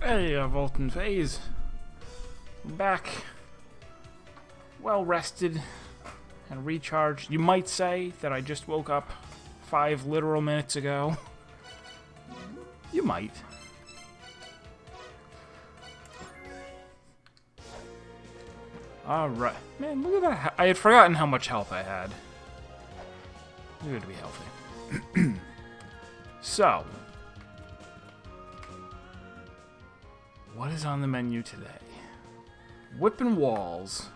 Hey, Volton Phase. Back. Well rested and recharged. You might say that I just woke up 5 literal minutes ago. You might. Alright. Man, look at that. I had forgotten how much health I had. Good to be healthy. So. What is on the menu today? Whipping walls.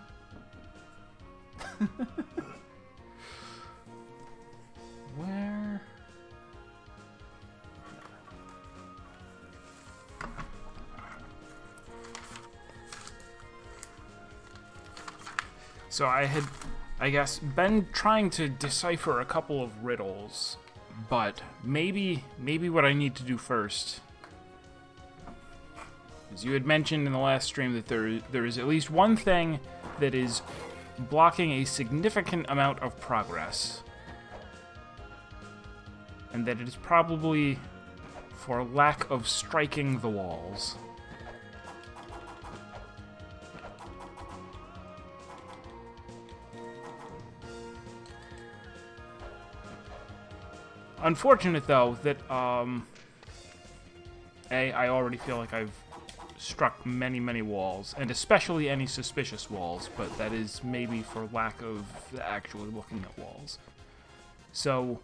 Where? So I had, I guess, been trying to decipher a couple of riddles, but maybe what I need to do first, as you had mentioned in the last stream, that there is at least one thing that is blocking a significant amount of progress, and that it is probably for lack of striking the walls. Unfortunate, though, that, I already feel like I've struck many walls, and especially any suspicious walls, but that is maybe for lack of actually looking at walls. So,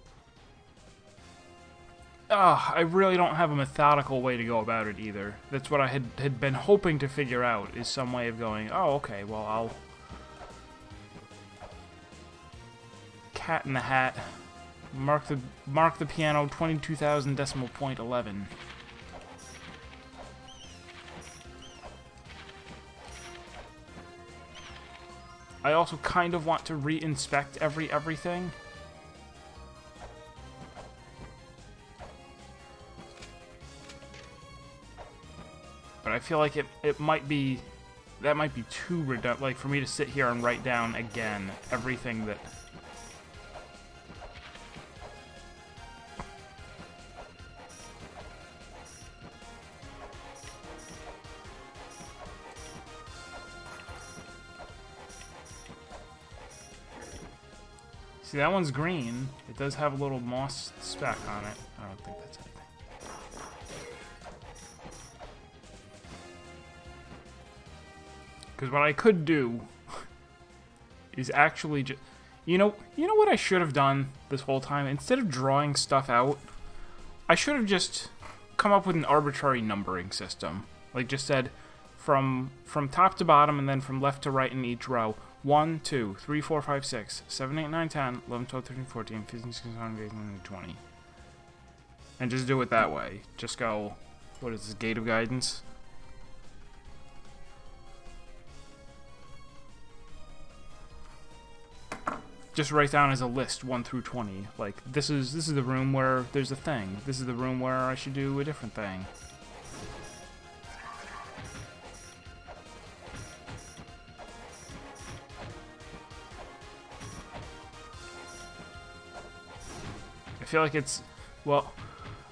I really don't have a methodical way to go about it either. That's what I had been hoping to figure out, is some way of going, oh, okay, well, I'll cat in the hat. Mark the piano 22,000 decimal point 11. I also kind of want to re-inspect everything. But I feel like it might be, that might be too redundant, like for me to sit here and write down again everything that. See, that one's green. It does have a little moss speck on it. I don't think that's anything. Because what I could do is actually just... You know what I should have done this whole time? Instead of drawing stuff out, I should have just come up with an arbitrary numbering system. Like, just said, from top to bottom and then from left to right in each row. 1, 2, 3, 4, 5, 6, 7, 8, 9, 10, 11, 12, 13, 14, 15, 16, 17, 18, 19, 20. And just do it that way. Just go, what is this, Gate of Guidance? Just write down as a list 1 through 20. Like, this is the room where there's a thing. This is the room where I should do a different thing. I feel like it's, well,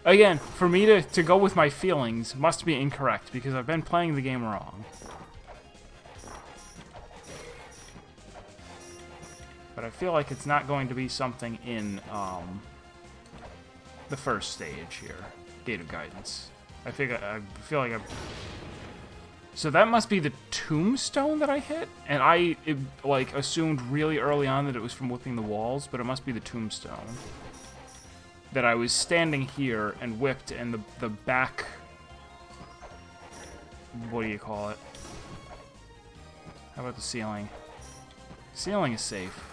again, for me to go with my feelings must be incorrect because I've been playing the game wrong. But I feel like it's not going to be something in the first stage here, Gate of Guidance. I feel like I've... So that must be the tombstone that I hit, and I like assumed really early on that it was from whipping the walls, but it must be the tombstone. That I was standing here and whipped, and the back... What do you call it? How about the ceiling? Ceiling is safe.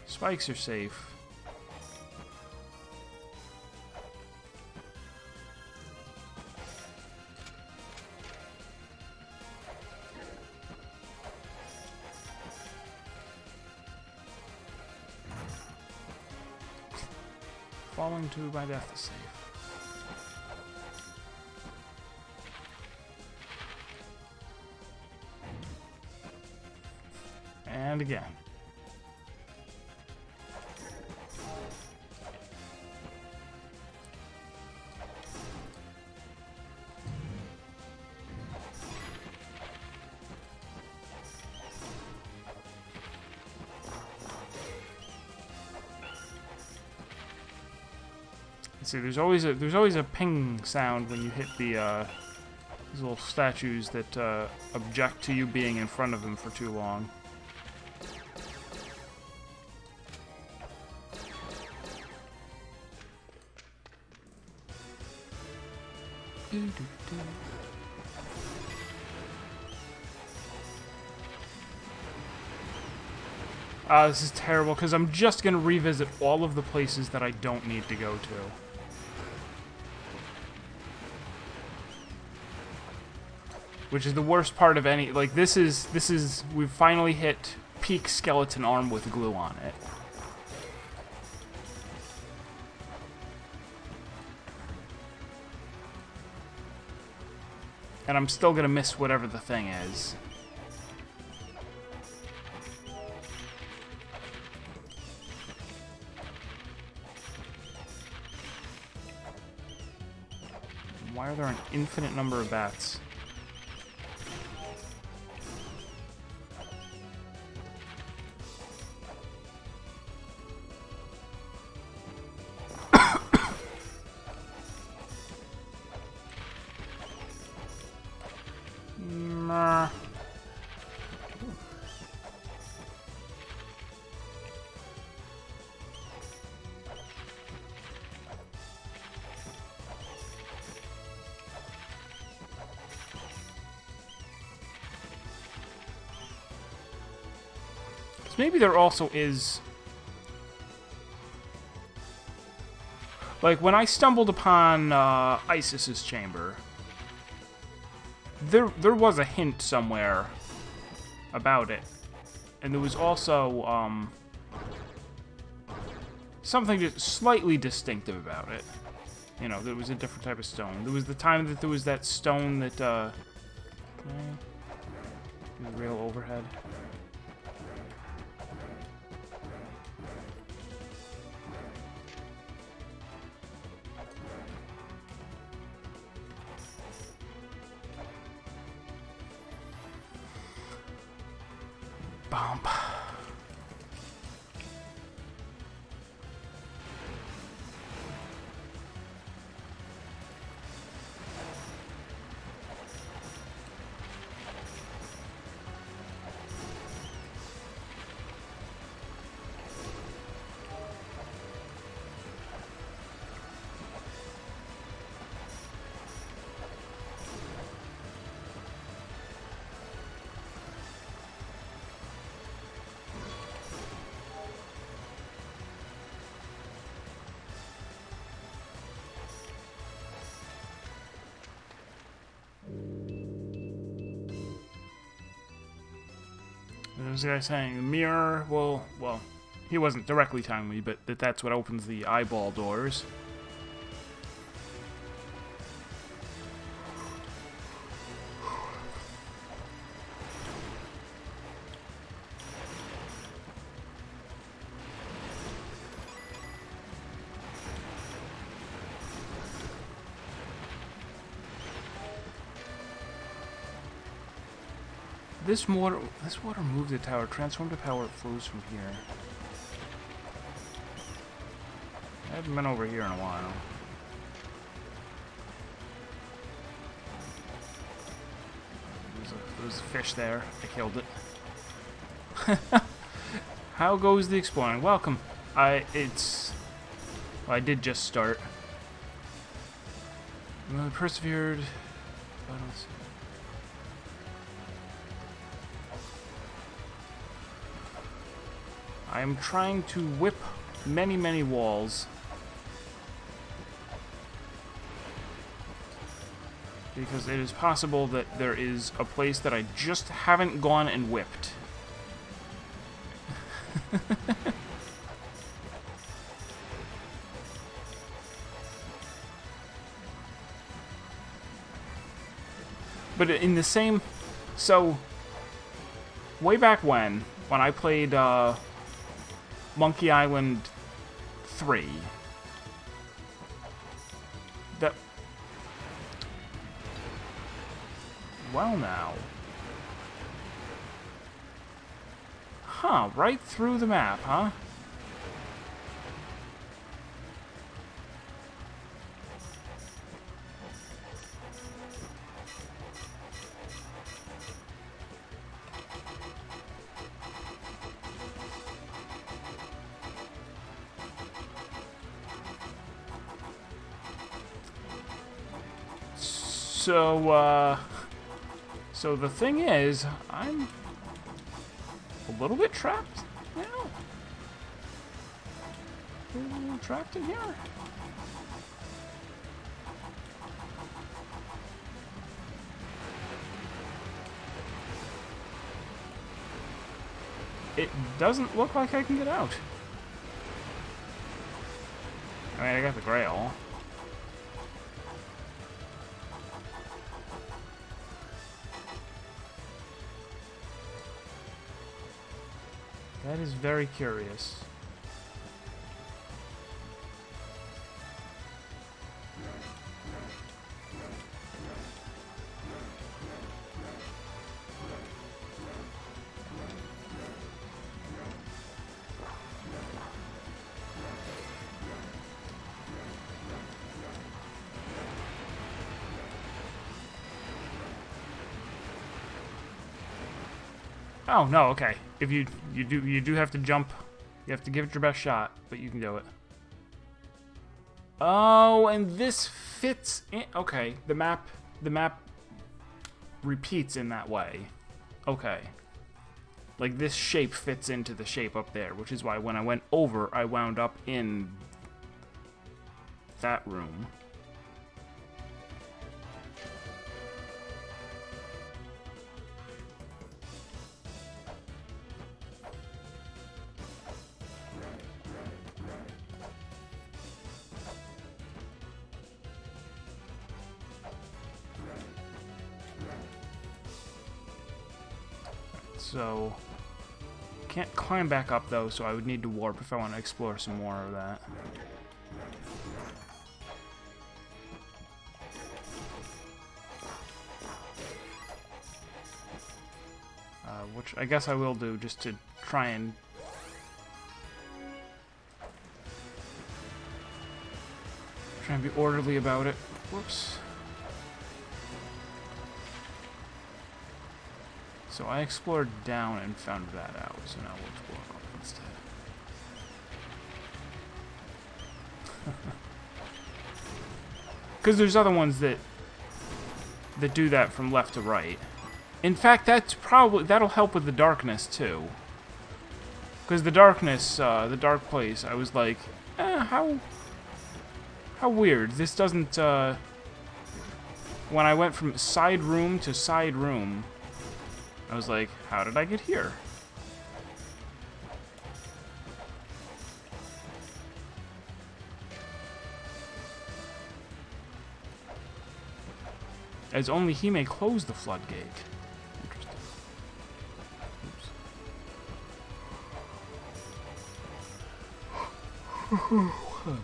Spikes are safe. Falling to my death is safe. And again. Let's see, there's always a ping sound when you hit the these little statues that object to you being in front of them for too long. This is terrible, because I'm just going to revisit all of the places that I don't need to go to. Which is the worst part of any... Like, this is... We've finally hit peak skeleton arm with glue on it. And I'm still going to miss whatever the thing is. Why are there an infinite number of bats? Nah. Maybe there also is... Like, when I stumbled upon Isis's chamber, there was a hint somewhere about it. And there was also something just slightly distinctive about it. You know, there was a different type of stone. There was the time that there was that stone that... the real overhead. Bump. There's the guy saying the mirror will, well, he wasn't directly telling me, but that's what opens the eyeball doors. This water moved the tower, transformed the power, it flows from here. I haven't been over here in a while. There was a fish there. I killed it. How goes the exploring? Welcome. Well, I did just start. I persevered. I don't see. I am trying to whip many, many walls. Because it is possible that there is a place that I just haven't gone and whipped. But in the same... So, way back when I played Monkey Island 3, that... Well now. Huh, right through the map, huh? So the thing is, I'm a little bit trapped now. A little trapped in here. It doesn't look like I can get out. I mean, I got the grail. That is very curious. Oh no, okay. If you do have to jump, you have to give it your best shot, but you can do it. Oh, and this fits in. Okay, the map repeats in that way. Okay. Like this shape fits into the shape up there, which is why when I went over, I wound up in that room. So, can't climb back up though, so I would need to warp if I want to explore some more of that. Which I guess I will do just to try and be orderly about it. Whoops. So I explored down and found that out, so now we'll explore up instead. Because there's other ones that do that from left to right. In fact, that'll help with the darkness too. Because the darkness, the dark place, I was like, how weird. This doesn't, when I went from side room to side room, I was like, how did I get here? As only he may close the floodgate. Interesting. Oops.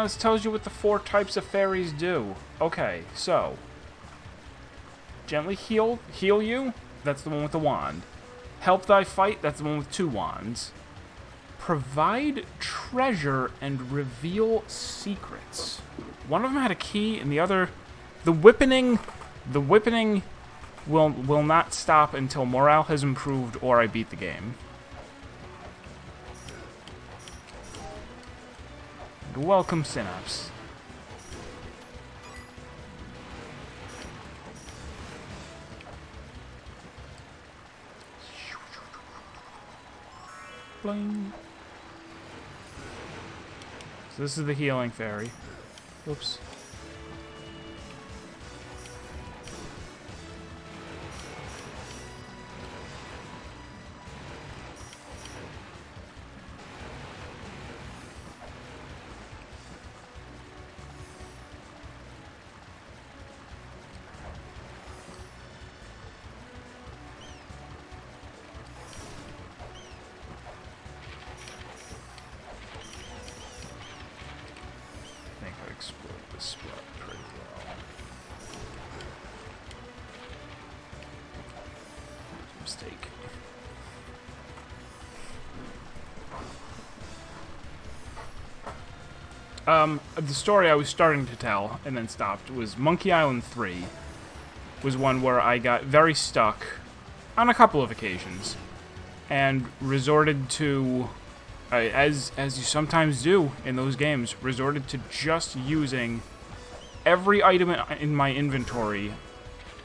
This tells you what the 4 types of fairies do. Okay, so gently heal you. That's the one with the wand. Help thy fight. That's the one with 2 wands. Provide treasure and reveal secrets. One of them had a key, and the other, the whipping will not stop until morale has improved or I beat the game. Welcome, Synapse. Bling. So this is the healing fairy. Oops. I think I exploded. this, but pretty well. Mistake. The story I was starting to tell and then stopped was Monkey Island 3 was one where I got very stuck on a couple of occasions and resorted to, as you sometimes do in those games, resorted to just using every item in my inventory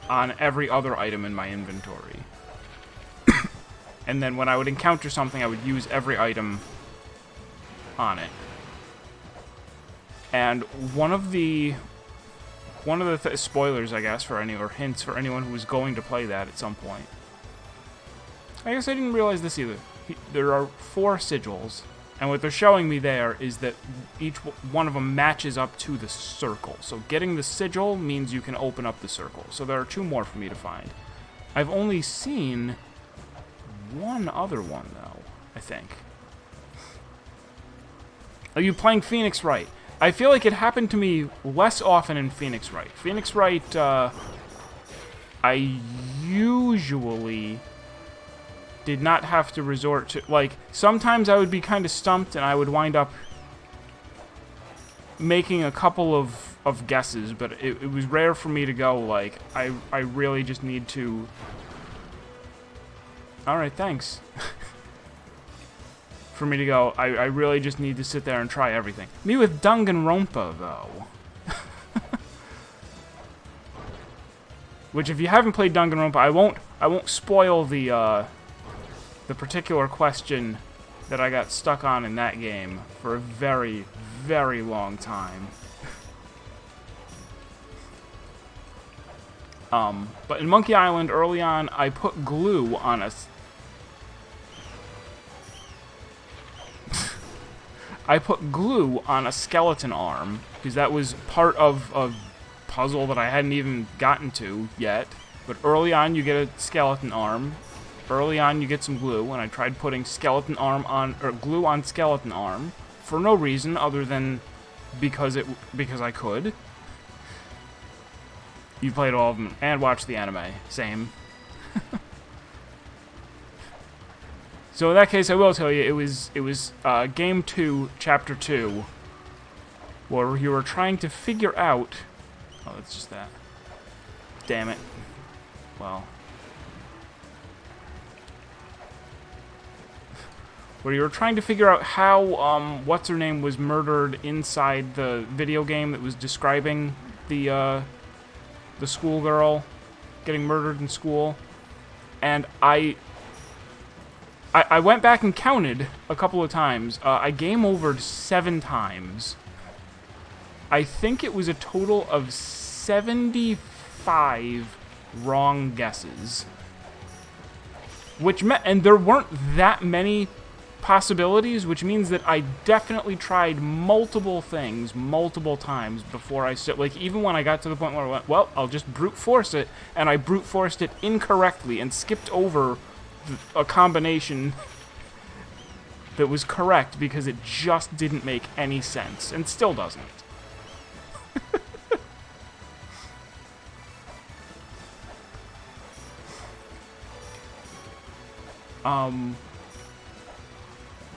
on every other item in my inventory. And then when I would encounter something, I would use every item on it. And one of the spoilers, I guess, or hints for anyone who was going to play that at some point. I guess I didn't realize this either. There are 4 sigils, and what they're showing me there is that each one of them matches up to the circle. So getting the sigil means you can open up the circle. So there are 2 more for me to find. I've only seen one other one, though, I think. Are you playing Phoenix Wright? I feel like it happened to me less often in Phoenix Wright. Phoenix Wright, I usually did not have to resort to... Like, sometimes I would be kind of stumped and I would wind up making a couple of guesses, but it was rare for me to go, like, I really just need to... Alright, thanks. For me to go, I really just need to sit there and try everything. Me with Danganronpa, though. Which, if you haven't played Danganronpa, I won't spoil the particular question that I got stuck on in that game for a very, very long time. But in Monkey Island, early on, I put glue on a... I put glue on a skeleton arm, because that was part of a puzzle that I hadn't even gotten to yet. But early on, you get a skeleton arm. Early on, you get some glue, and I tried putting skeleton arm on, or glue on skeleton arm, for no reason other than because I could. You played all of them, and watched the anime. Same. So in that case, I will tell you, it was Game 2, Chapter 2, where you were trying to figure out... Oh, it's just that. Damn it. Well. Where you were trying to figure out how, what's-her-name was murdered inside the video game that was describing the schoolgirl getting murdered in school. And I went back and counted a couple of times. I game overed 7 times. I think it was a total of 75 wrong guesses. Which meant, and there weren't that many possibilities, which means that I definitely tried multiple things multiple times before I said, like, even when I got to the point where I went, well, I'll just brute force it, and I brute forced it incorrectly and skipped over a combination that was correct because it just didn't make any sense, and still doesn't.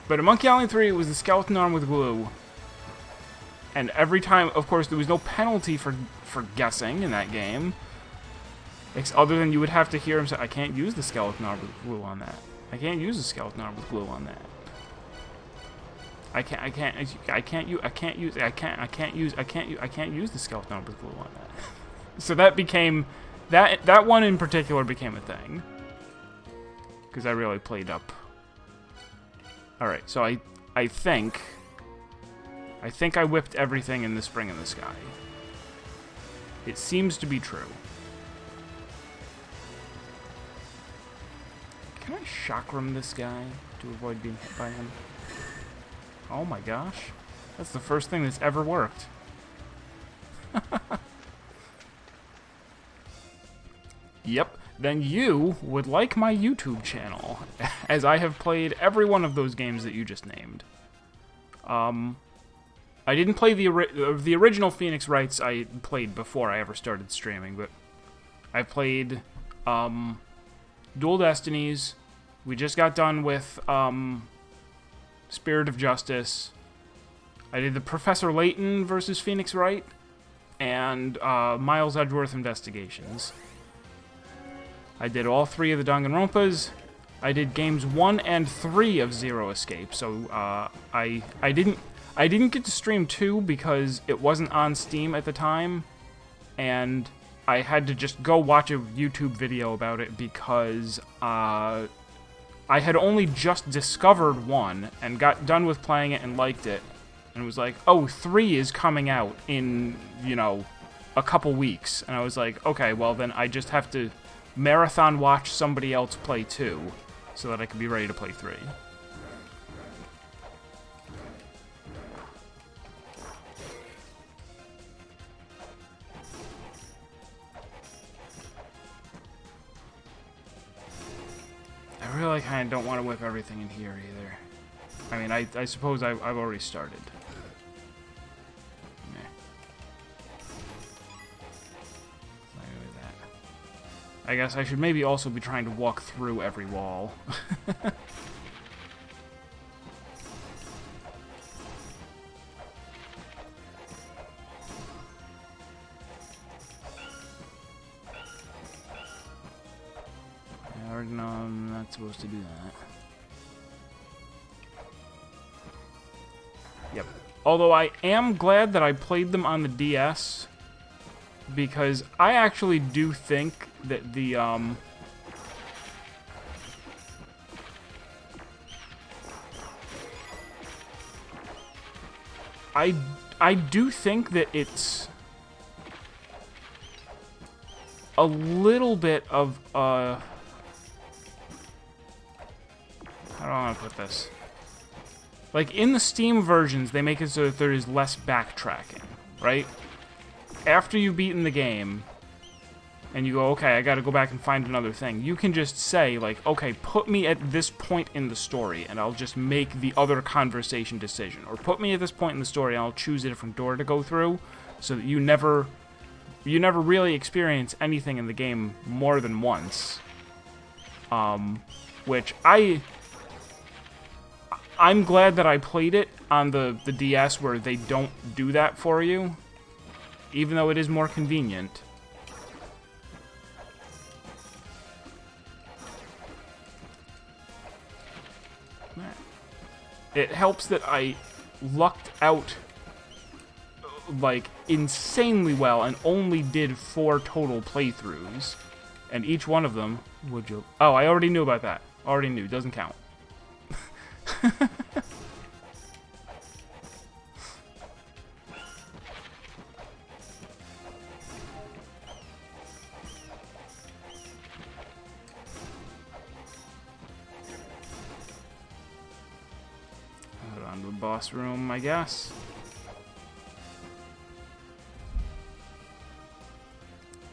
But in Monkey Island 3, it was the skeleton arm with glue. And every time, of course, there was no penalty for guessing in that game. Other than you would have to hear him say, I can't use the skeleton arm with glue on that. I can't use the skeleton arm with glue on that. I can't use the skeleton arm with glue on that. So that became, that one in particular became a thing. Because I really played up. Alright, so I think I whipped everything in the Spring in the Sky. It seems to be true. Can I chakram this guy to avoid being hit by him? Oh my gosh. That's the first thing that's ever worked. Yep. Then you would like my YouTube channel, as I have played every one of those games that you just named. I I didn't play the original Phoenix Wrights. I played before I ever started streaming, but I played Dual Destinies. We just got done with Spirit of Justice. I did the Professor Layton versus Phoenix Wright, and Miles Edgeworth Investigations. I did all 3 of the Danganronpas. I did games 1 and 3 of Zero Escape, so I didn't get to stream 2 because it wasn't on Steam at the time, and I had to just go watch a YouTube video about it because I had only just discovered 1 and got done with playing it and liked it, and was like, oh, 3 is coming out in, you know, a couple weeks, and I was like, okay, well then I just have to marathon watch somebody else play 2 so that I can be ready to play 3. I really kind of don't want to whip everything in here either. I mean, I suppose I've already started. Nah. Not gonna do that. I guess I should maybe also be trying to walk through every wall. I already know I'm not supposed to do that. Yep. Although I am glad that I played them on the DS, because I actually do think that the, I do think that it's a little bit of, how do I want to put this? Like, in the Steam versions, they make it so that there is less backtracking, right? After you've beaten the game, and you go, okay, I gotta go back and find another thing, you can just say, like, okay, put me at this point in the story, and I'll just make the other conversation decision. Or put me at this point in the story, and I'll choose a different door to go through, so that you never really experience anything in the game more than once. Which I'm glad that I played it on the DS where they don't do that for you, even though it is more convenient. It helps that I lucked out, like, insanely well and only did 4 total playthroughs. And each one of them, would you... Oh, I already knew about that. Already knew. Doesn't count. Hold on to the boss room, I guess.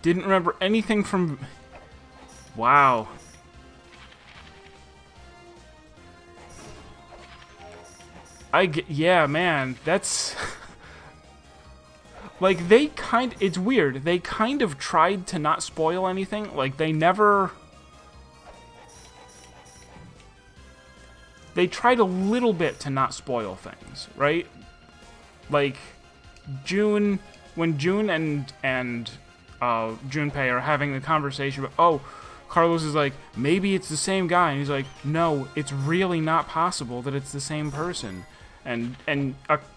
Didn't remember anything from... Wow. Yeah, man, that's... Like, it's weird. They kind of tried to not spoil anything. Like, they never... They tried a little bit to not spoil things, right? Like, when June and Junpei are having the conversation about, oh, Carlos is like, maybe it's the same guy, and he's like, no, it's really not possible that it's the same person. And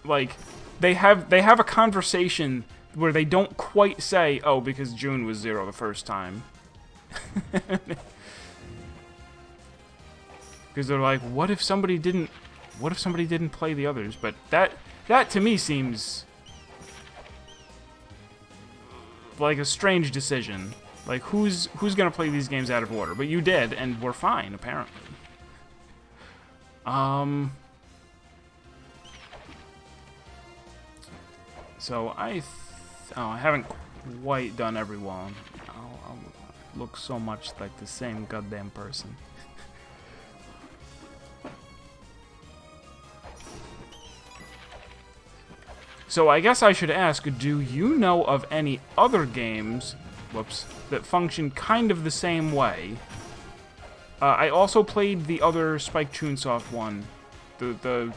like, they have a conversation where they don't quite say, oh, because June was 0 the first time. Because they're like, what if somebody didn't play the others? But that to me seems like a strange decision. Like, who's gonna play these games out of order? But you did, and we're fine, apparently. So I haven't quite done every wall. I'll look so much like the same goddamn person. So I guess I should ask, do you know of any other games, that function kind of the same way? I also played the other Spike Chunsoft one, the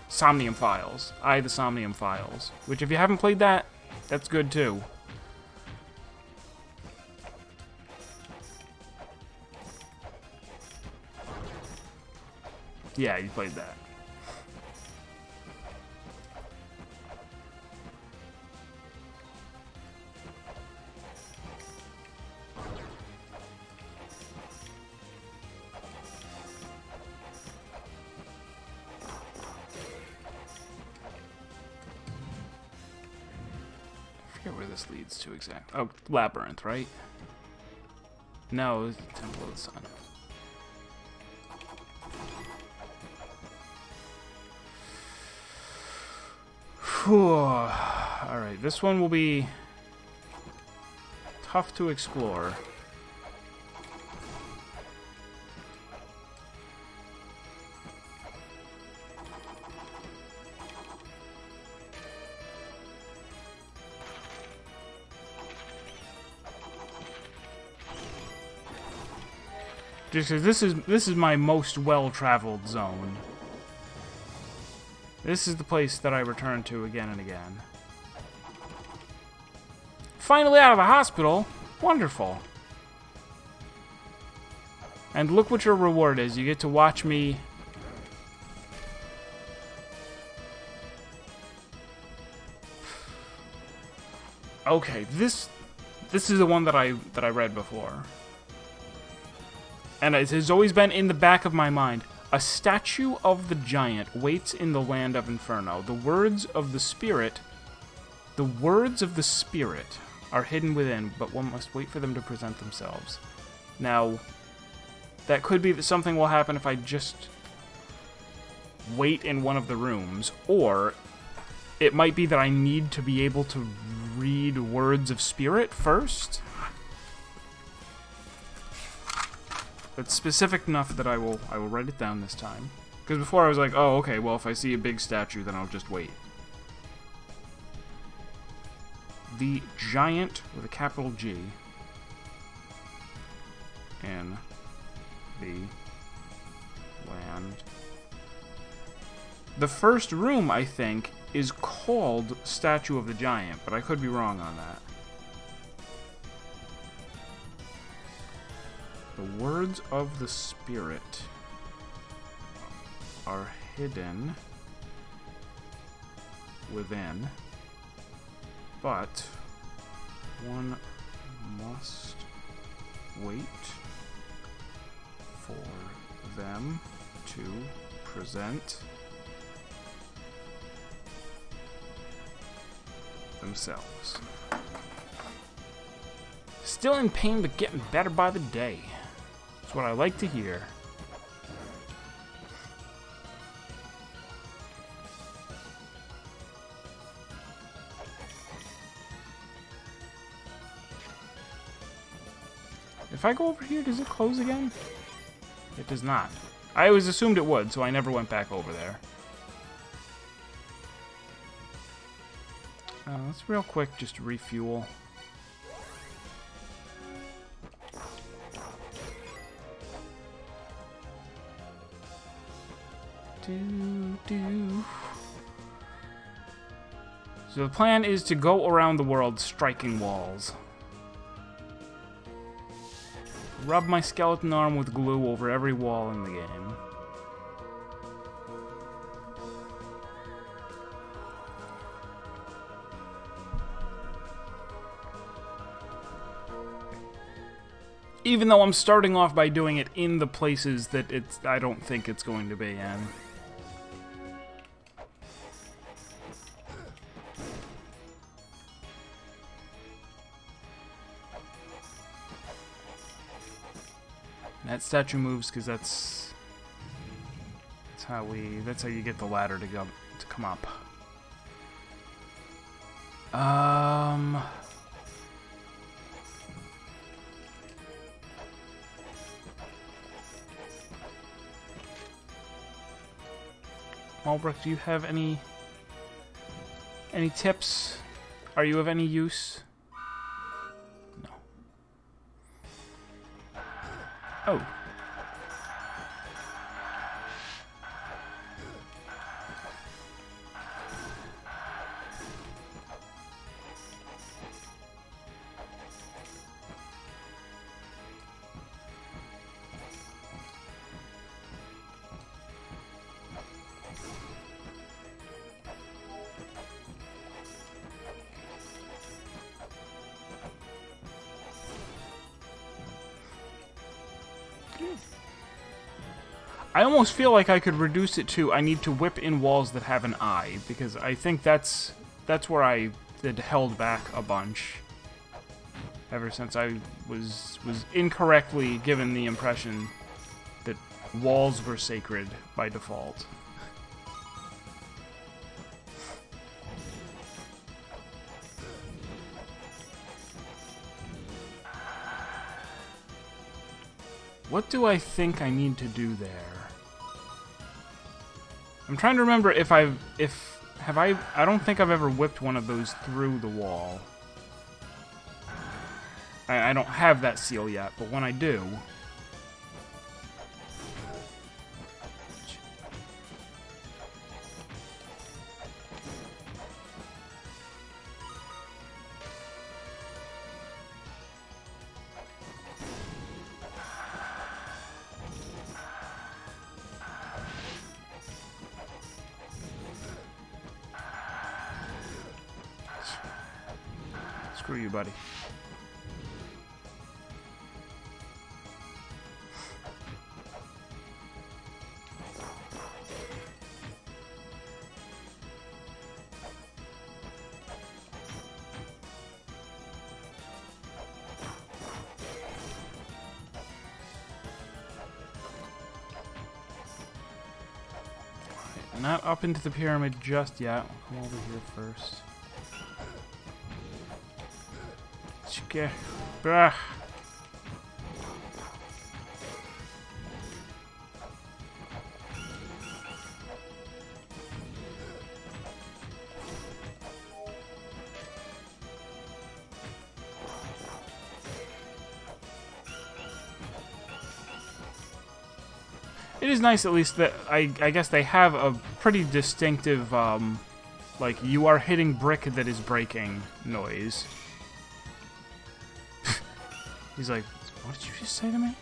Somnium Files. The Somnium Files. Which, if you haven't played that, that's good too. Yeah, you played that. I forget where this leads to exactly. Oh, Labyrinth, right? No, it's the Temple of the Sun. Alright, this one will be tough to explore. Just because this is my most well-traveled zone. This is the place that I return to again and again. Finally out of the hospital! Wonderful. And look what your reward is. You get to watch me... Okay, this is the one that I read before. And it has always been in the back of my mind. A statue of the giant waits in the land of Inferno. The words of the spirit are hidden within, but one must wait for them to present themselves. Now, that could be that something will happen if I just wait in one of the rooms, or it might be that I need to be able to read words of spirit first. But specific enough that I will write it down this time. Because before I was like, oh, okay, well, if I see a big statue, then I'll just wait. The giant, with a capital G, in the land. The first room, I think, is called Statue of the Giant, but I could be wrong on that. The words of the spirit are hidden within, but one must wait for them to present themselves. Still in pain, but getting better by the day. That's what I like to hear. If I go over here, does it close again? It does not. I always assumed it would, so I never went back over there. Let's real quick just refuel. So the plan is to go around the world striking walls. Rub my skeleton arm with glue over every wall in the game. Even though I'm starting off by doing it in the places that I don't think it's going to be in. That statue moves because that's how you get the ladder to come up. Malbrook, do you have any Any tips? Are you of any use? No. Oh. I almost feel like I could reduce it to I need to whip in walls that have an eye, because I think that's where I had held back a bunch. Ever since I was incorrectly given the impression that walls were sacred by default. What do I think I need to do there? I'm trying to remember if I don't think I've ever whipped one of those through the wall. I don't have that seal yet, but when I do... Screw you, buddy. Not up into the pyramid just yet. We'll come over here first. Okay. Bah. It is nice, at least, that I guess they have a pretty distinctive, like, you are hitting brick that is breaking noise. He's like, what did you just say to me?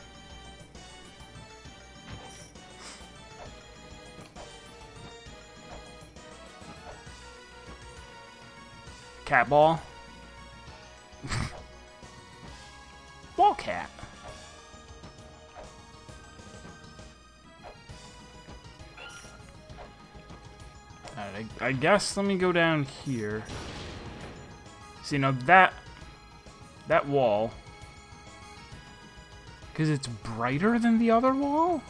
Cat ball? Ball cat. Alright, I guess let me go down here. See, now that wall, because it's brighter than the other wall?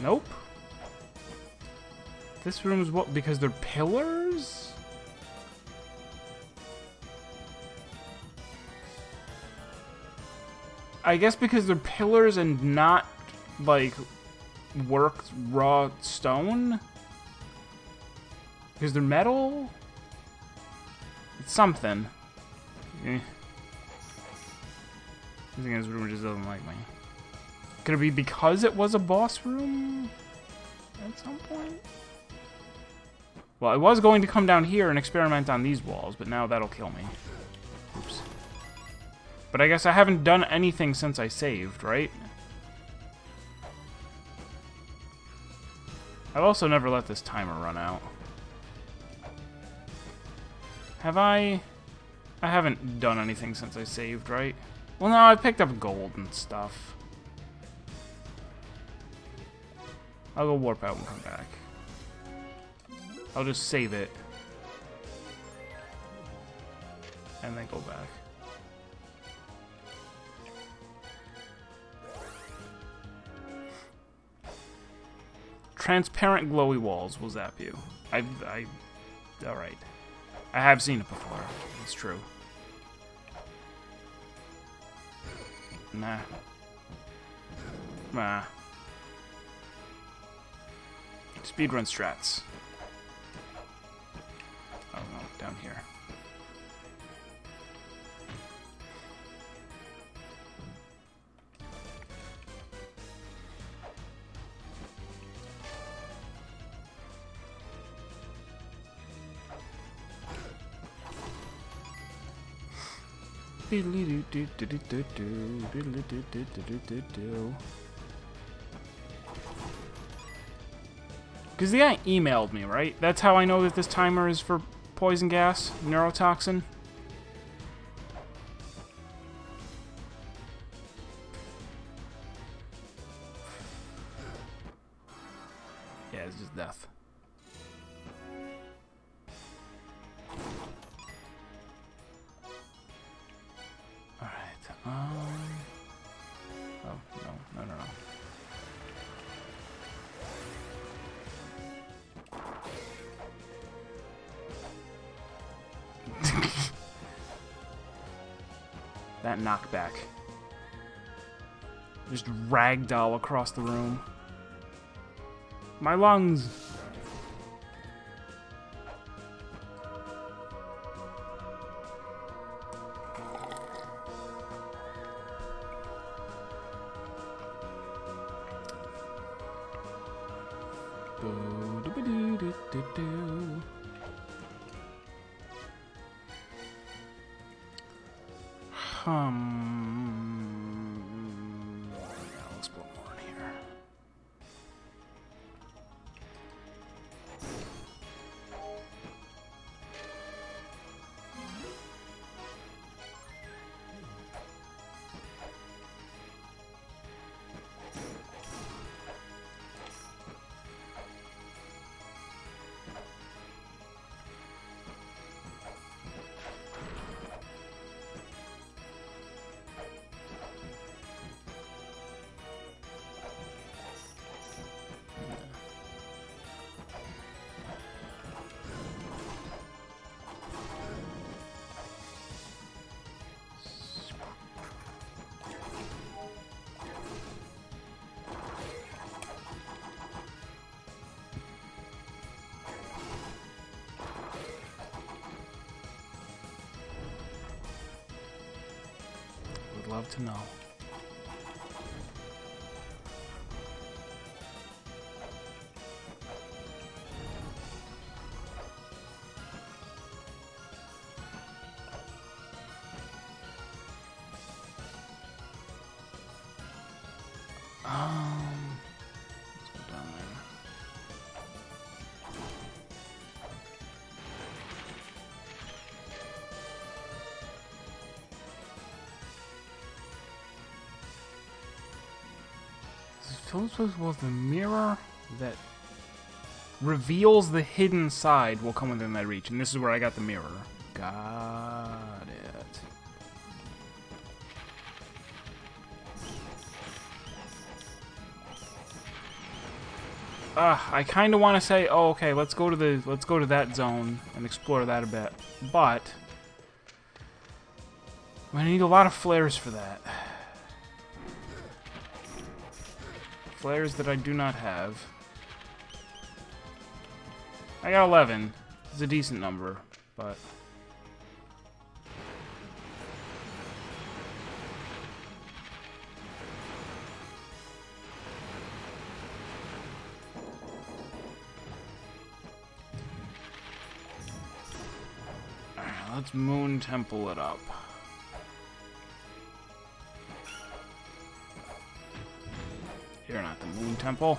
Nope. This room is what? Because they're pillars? I guess because they're pillars and not, like, worked raw stone? Because they're metal? It's something. Eh. I think this room just doesn't like me. Could it be because it was a boss room at some point? Well, I was going to come down here and experiment on these walls, but now that'll kill me. Oops. But I guess I haven't done anything since I saved, right? I've also never let this timer run out. Have I? I haven't done anything since I saved, right? Well, no, I picked up gold and stuff. I'll go warp out and come back. I'll just save it. And then go back. Transparent glowy walls will zap you. Alright. I have seen it before. It's true. Nah. Nah. Speedrun strats. here. Because the guy emailed me, right? That's how I know that this timer is for poison gas, neurotoxin. Yeah, it's just death. Alright, oh, no. That knockback. Just ragdoll across the room. My lungs! Let's put more in here. Would love to know. Let's go down there. Fills with the mirror that reveals the hidden side will come within that reach. And this is where I got the mirror. Got it. I kind of want to say, oh, okay, let's go to that zone and explore that a bit. But I'm gonna need a lot of flares for that. Flares that I do not have. I got 11. It's a decent number, but... Alright, let's Moon Temple it up. You're not the Moon Temple.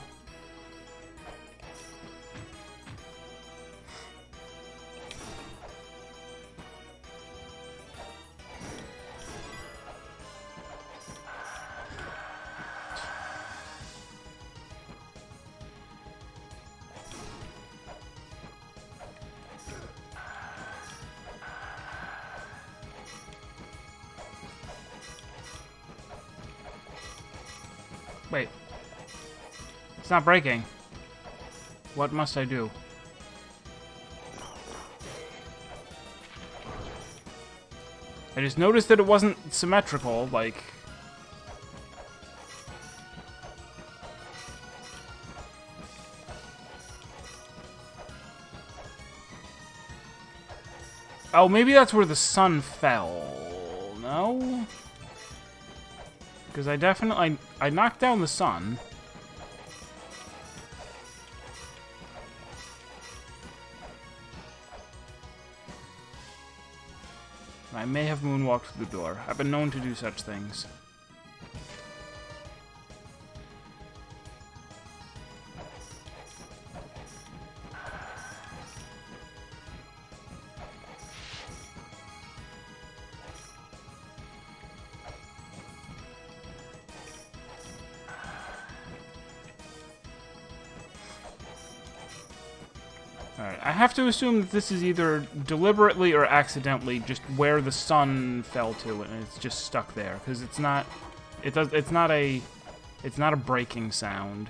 Wait. It's not breaking. What must I do? I just noticed that it wasn't symmetrical, like... Oh, maybe that's where the sun fell. No? Because I definitely... I knocked down the sun. I may have moonwalked through the door. I've been known to do such things. Alright, I have to assume that this is either deliberately or accidentally just where the sun fell to, and it's just stuck there, because it's not... It's not a breaking sound.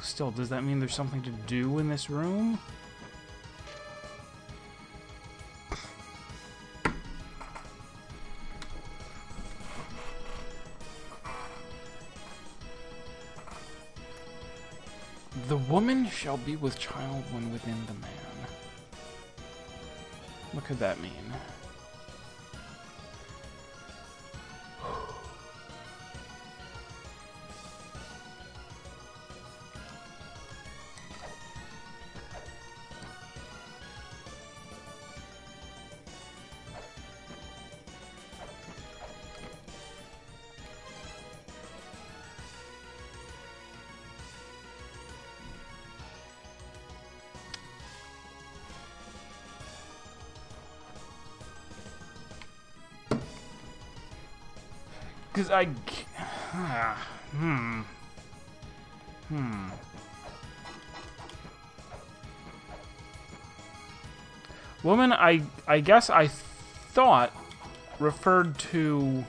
Still, does that mean there's something to do in this room? The woman shall be with child when within the man. What could that mean? Because I... Woman, I guess I thought referred to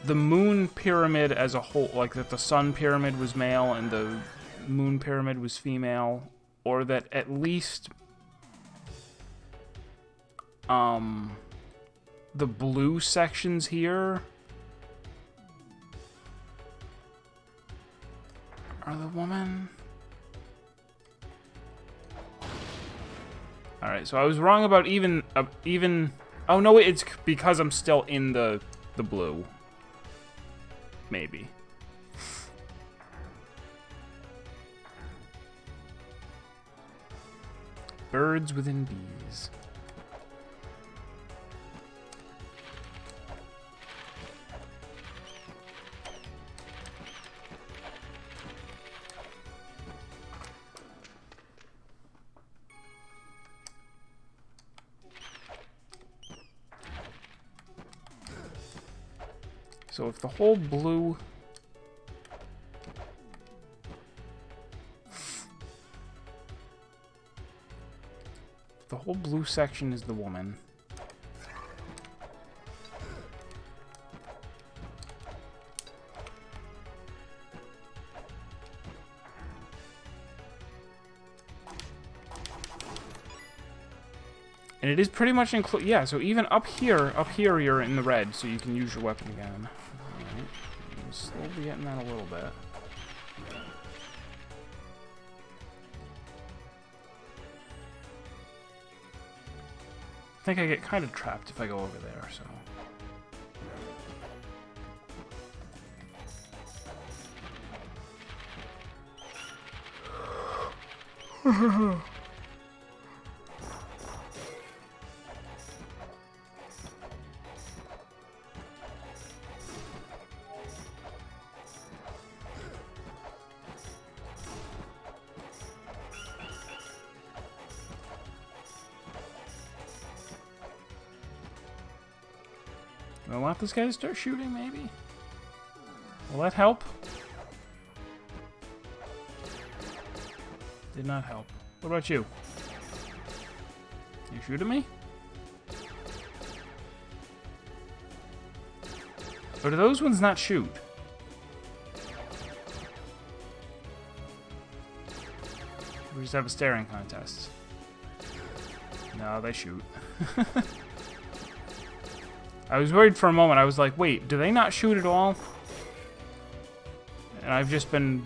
the moon pyramid as a whole, like that the sun pyramid was male and the moon pyramid was female, or that at least the blue sections here are the woman. All right, so I was wrong about even. Oh no, it's because I'm still in the blue. Maybe. Birds within bees. So if the whole blue... The whole blue section is the woman. And it is pretty much include... Yeah, so even up here you're in the red, so you can use your weapon again. Alright. I'm slowly getting that a little bit. I think I get kind of trapped if I go over there, so... I want this guy to start shooting, maybe? Will that help? Did not help. What about you? You shooting me? Or do those ones not shoot? We just have a staring contest. No, they shoot. I was worried for a moment. I was like, wait, do they not shoot at all? And I've just been...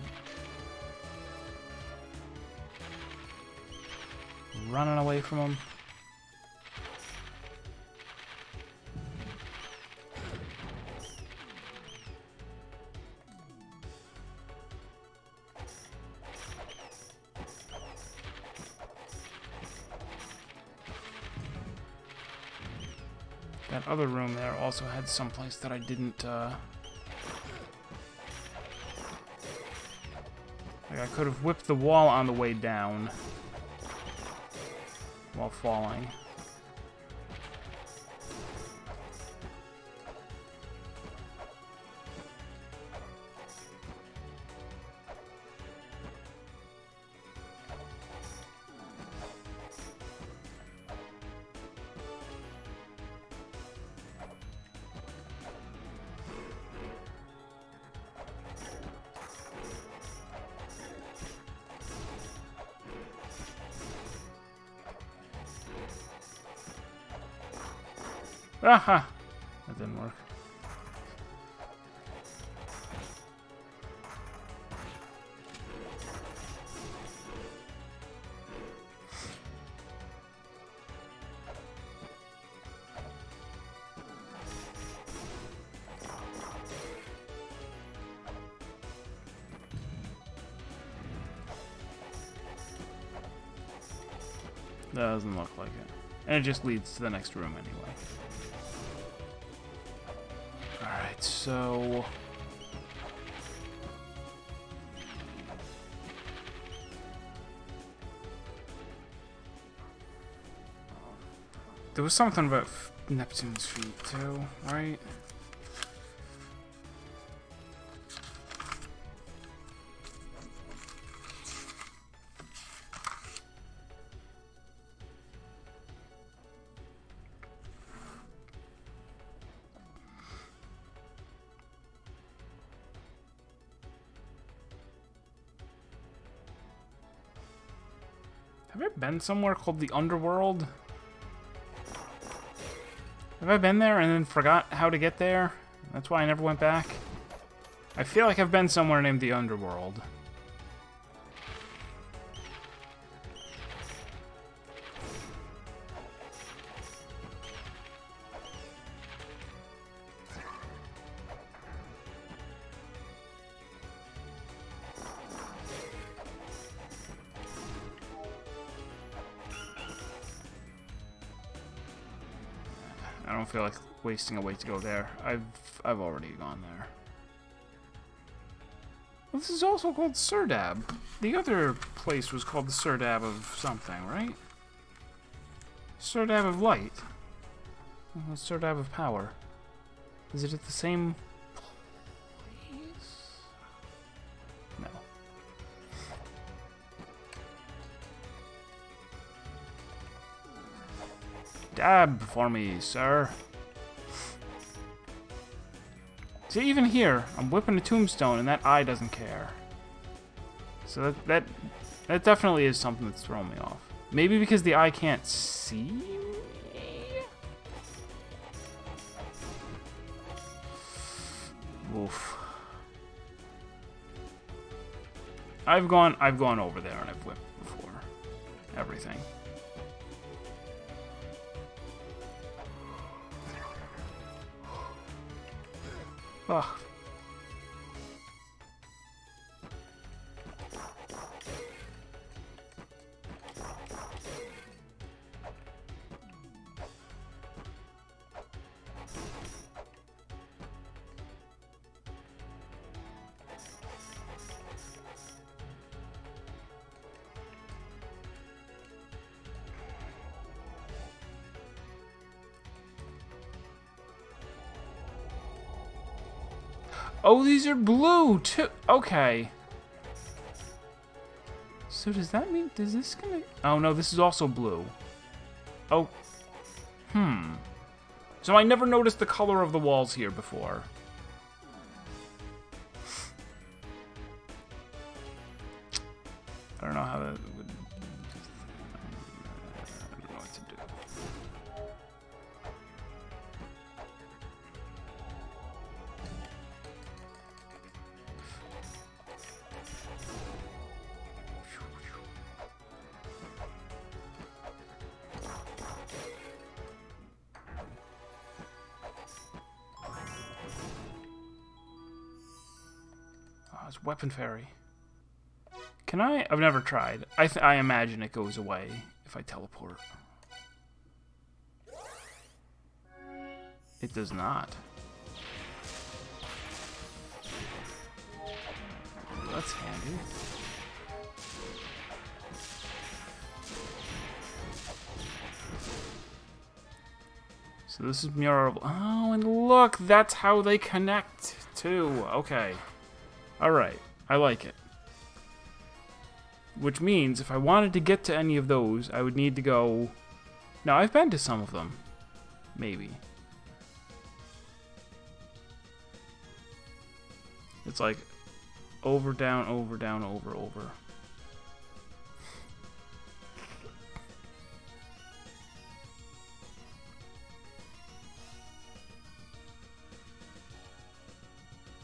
running away from him. That other room there also had some place that I didn't, like I could have whipped the wall on the way down while falling. Aha! That didn't work. That doesn't look like it. And it just leads to the next room anyway. Alright, so... there was something about Neptune's feet too, right? Have I been somewhere called the Underworld? Have I been there and then forgot how to get there? That's why I never went back. I feel like I've been somewhere named the Underworld. I don't feel like wasting a way to go there. I've already gone there. Well, this is also called Serdab. The other place was called the Serdab of something, right? Serdab of Light. Serdab of Power. Is it at the same place? No. Dab for me, sir. See, even here, I'm whipping a tombstone and that eye doesn't care. So that definitely is something that's throwing me off. Maybe because the eye can't see me? Oof. I've gone over there and I've whipped before. Everything. Ugh. Oh, these are blue, too. Okay. So does that mean... Does this gonna... Oh, no, this is also blue. Oh. So I never noticed the color of the walls here before. I don't know how that would... I don't know what to do. it's Weapon Fairy. Can I? I've never tried. I imagine it goes away if I teleport. It does not. That's handy. So this is Mirror of... Oh, and look! That's how they connect, too. Okay. Alright. I like it. Which means, if I wanted to get to any of those, I would need to go... Now, I've been to some of them. Maybe. It's like... Over, down, over, down, over, over.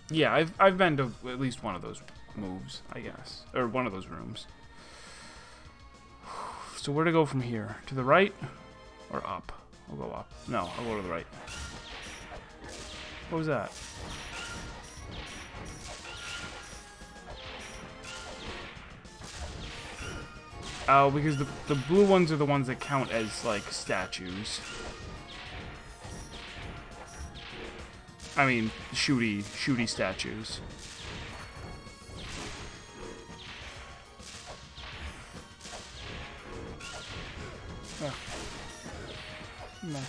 Yeah, I've been to at least one of those moves, I guess. Or one of those rooms. So where to go from here? To the right? Or up? I'll go up. No, I'll go to the right. What was that? Oh, because the blue ones are the ones that count as, like, statues. I mean, shooty statues. Oh. No.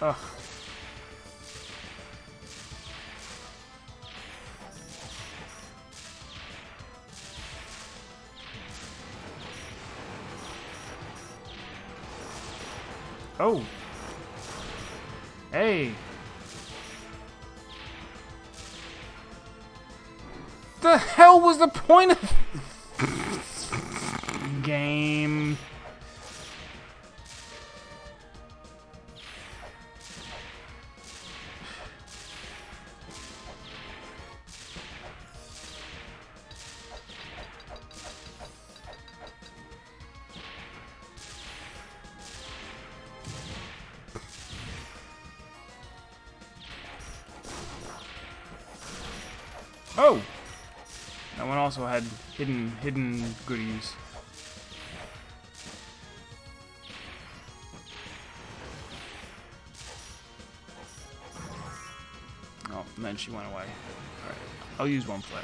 Ugh. Oh. Hey. The hell was the point of game? Oh! That one also had hidden goodies. Oh, and then she went away. Alright, I'll use one flare.